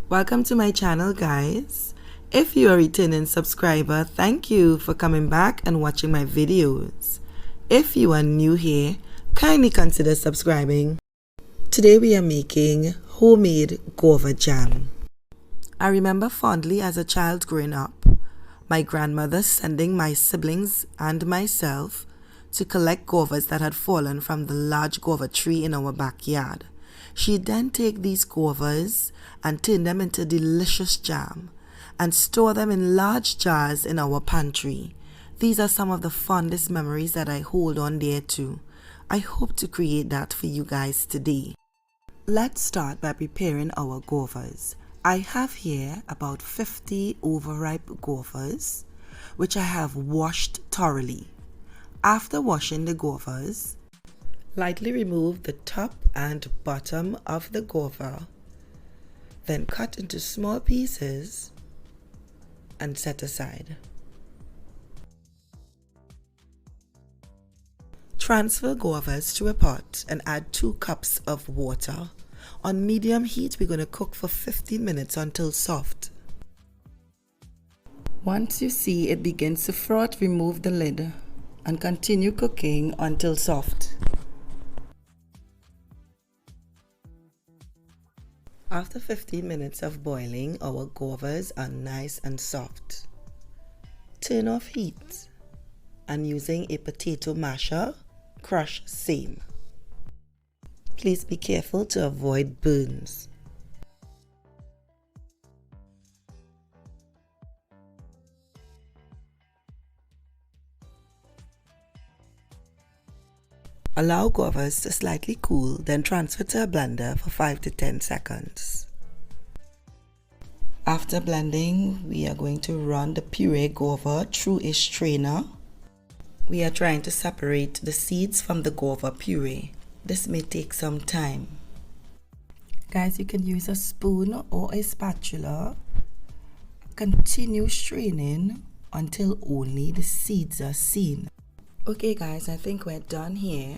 Welcome to my channel, guys. If you are a returning subscriber, thank you for coming back and watching my videos. If you are new here, kindly consider subscribing. Today we are making homemade guava jam. I remember fondly as a child growing up, my grandmother sending my siblings and myself to collect guavas that had fallen from the large guava tree in our backyard. She'd then take these guavas and turn them into delicious jam and store them in large jars in our pantry. These are some of the fondest memories that I hold on dear to. I hope to create that for you guys today. Let's start by preparing our guavas. I have here about 50 overripe guavas, which I have washed thoroughly. After washing the guavas, lightly remove the top and bottom of the guava, then cut into small pieces and set aside. Transfer guavas to a pot and add 2 cups of water. On medium heat, we're going to cook for 15 minutes until soft. Once you see it begins to froth, remove the lid and continue cooking until soft. After 15 minutes of boiling, our guavas are nice and soft. Turn off heat and using a potato masher, crush same. Please be careful to avoid burns. Allow guavas to slightly cool, then transfer to a blender for 5 to 10 seconds. After blending, we are going to run the puree guava through a strainer. We are trying to separate the seeds from the guava puree. This may take some time. Guys, you can use a spoon or a spatula. Continue straining until only the seeds are seen. Okay guys, I think we're done here.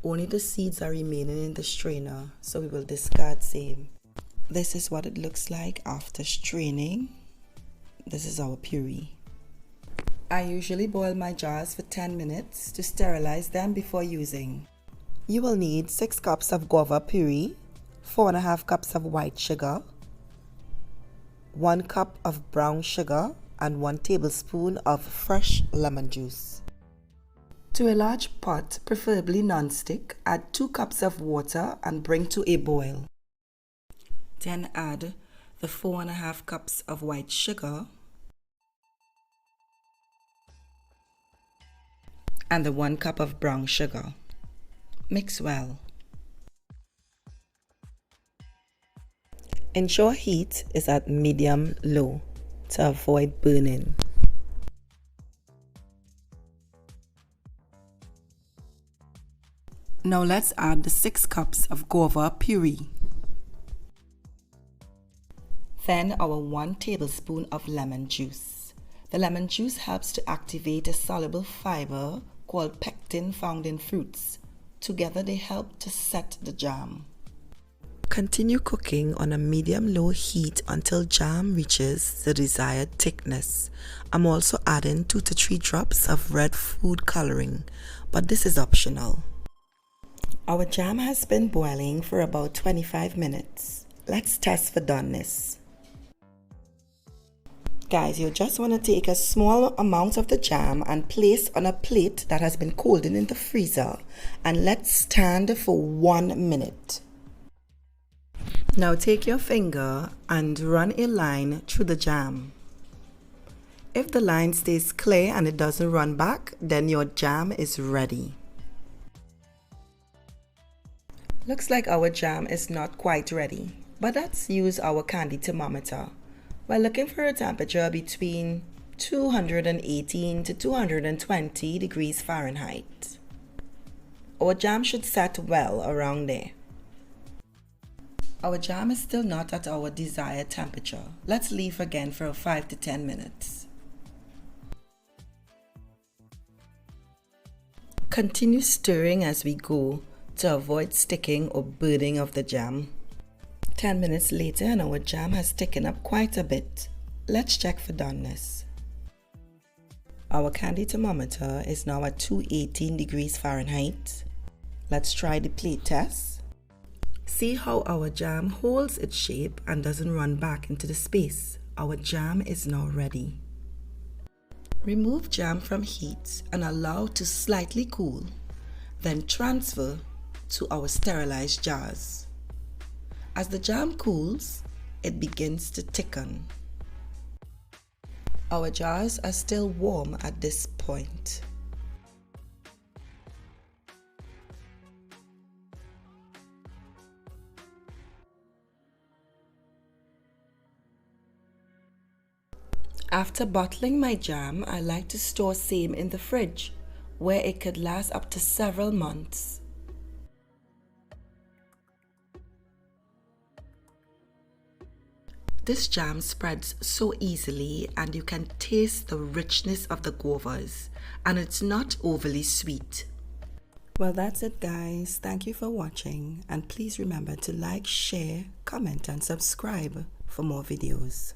Only the seeds are remaining in the strainer, so we will discard same. This is what it looks like after straining. This is our puree. I usually boil my jars for 10 minutes to sterilize them before using. You will need 6 cups of guava puree, 4.5 cups of white sugar, 1 cup of brown sugar, and 1 tablespoon of fresh lemon juice. To a large pot, preferably non-stick, add 2 cups of water and bring to a boil. Then add the 4.5 cups of white sugar and the 1 cup of brown sugar. Mix well. Ensure heat is at medium-low to avoid burning. Now let's add the 6 cups of guava puree. Then our 1 tablespoon of lemon juice. The lemon juice helps to activate a soluble fiber called pectin found in fruits. Together they help to set the jam. Continue cooking on a medium-low heat until jam reaches the desired thickness. I'm also adding 2 to 3 drops of red food coloring, but this is optional. Our jam has been boiling for about 25 minutes. Let's test for doneness. Guys, you just want to take a small amount of the jam and place on a plate that has been cooled in the freezer and let stand for 1 minute. Now take your finger and run a line through the jam. If the line stays clear and it doesn't run back, then your jam is ready. Looks like our jam is not quite ready, but let's use our candy thermometer. We're looking for a temperature between 218 to 220 degrees Fahrenheit. Our jam should set well around there. Our jam is still not at our desired temperature. Let's leave again for 5 to 10 minutes. Continue stirring as we go to avoid sticking or burning of the jam. 10 minutes later and our jam has thickened up quite a bit. Let's check for doneness. Our candy thermometer is now at 218 degrees Fahrenheit. Let's try the plate test. See how our jam holds its shape and doesn't run back into the space. Our jam is now ready. Remove jam from heat and allow to slightly cool. Then transfer to our sterilized jars. As the jam cools, it begins to thicken. Our jars are still warm at this point. After bottling my jam, I like to store same in the fridge, where it could last up to several months. This jam spreads so easily and you can taste the richness of the guavas, and it's not overly sweet. Well, that's it guys. Thank you for watching, and please remember to like, share, comment and subscribe for more videos.